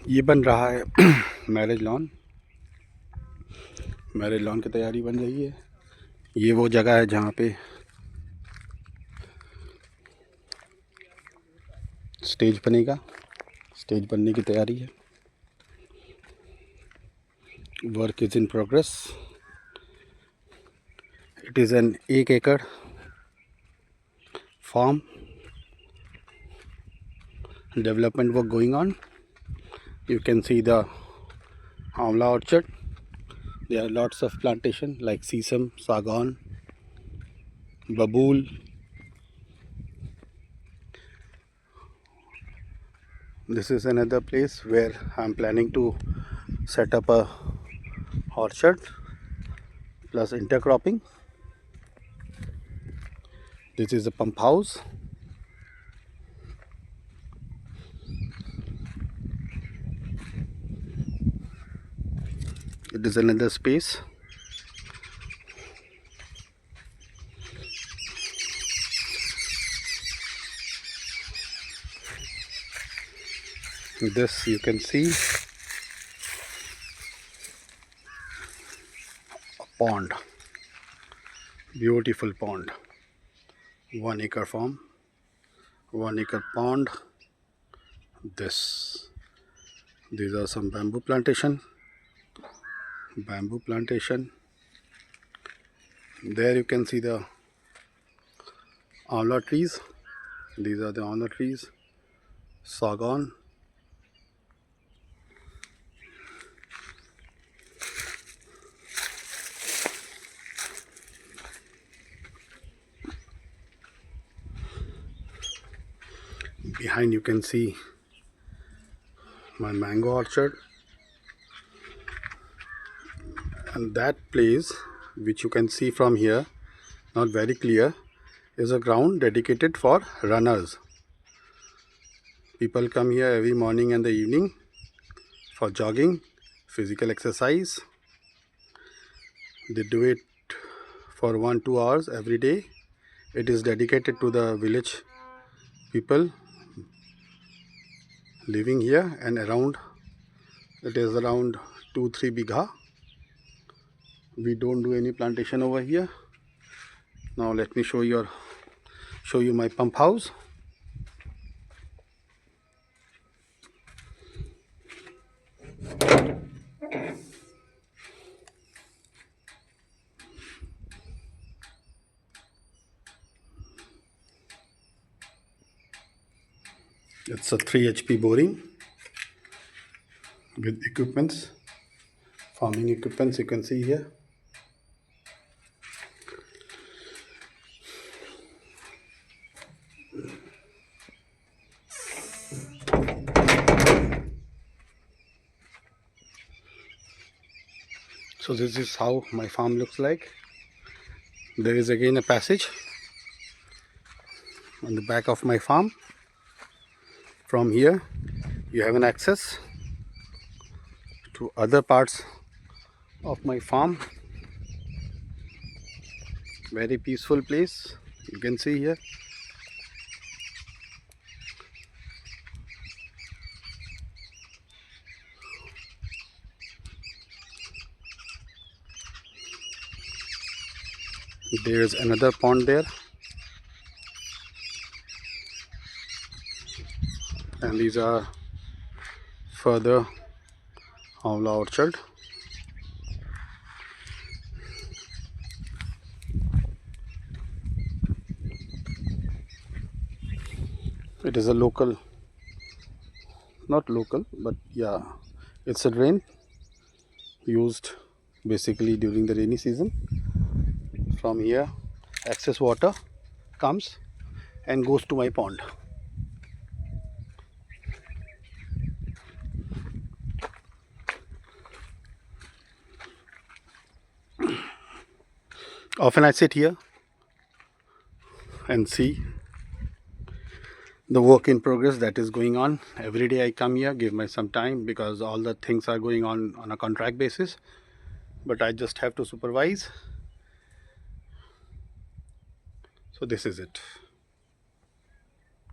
ये बन रहा है मैरिज लॉन की तैयारी बन रही है। ये वो जगह है जहाँ पे स्टेज बनेगा। स्टेज बनने की तैयारी है। Work is in progress. It is an 1 एकड़ farm. Development work going on. You can see the amla orchard. There are lots of plantation like sesame, sagan, babool. This is another place where I am planning to set up a orchard plus intercropping. This is a pump house. It is another space. This you can see a pond, beautiful pond, 1 acre farm, 1 acre pond. These are some bamboo plantation. There you can see the amla trees. These are the amla trees, sagan. Behind you can see my mango orchard, and that place which you can see from here, not very clear, is a ground dedicated for runners. People come here every morning and the evening for jogging, physical exercise. They do it for 1-2 hours every day. It is dedicated to the village people living here, and around it is around 2-3 bigha. We don't do any plantation over here. Now let me show you my pump house. It's a 3 HP boring with equipments, farming equipments you can see here. So this is how my farm looks like. There is again a passage on the back of my farm. From here you have an access to other parts of my farm. Very peaceful place you can see here. There is another pond there, and these are further amla orchard. It is a local, not local, but yeah, it's a drain used basically during the rainy season. From here excess water comes and goes to my pond. Often I sit here and see the work in progress that is going on. Every day I come here, give my some time, because all the things are going on a contract basis, but I just have to supervise. So this is it.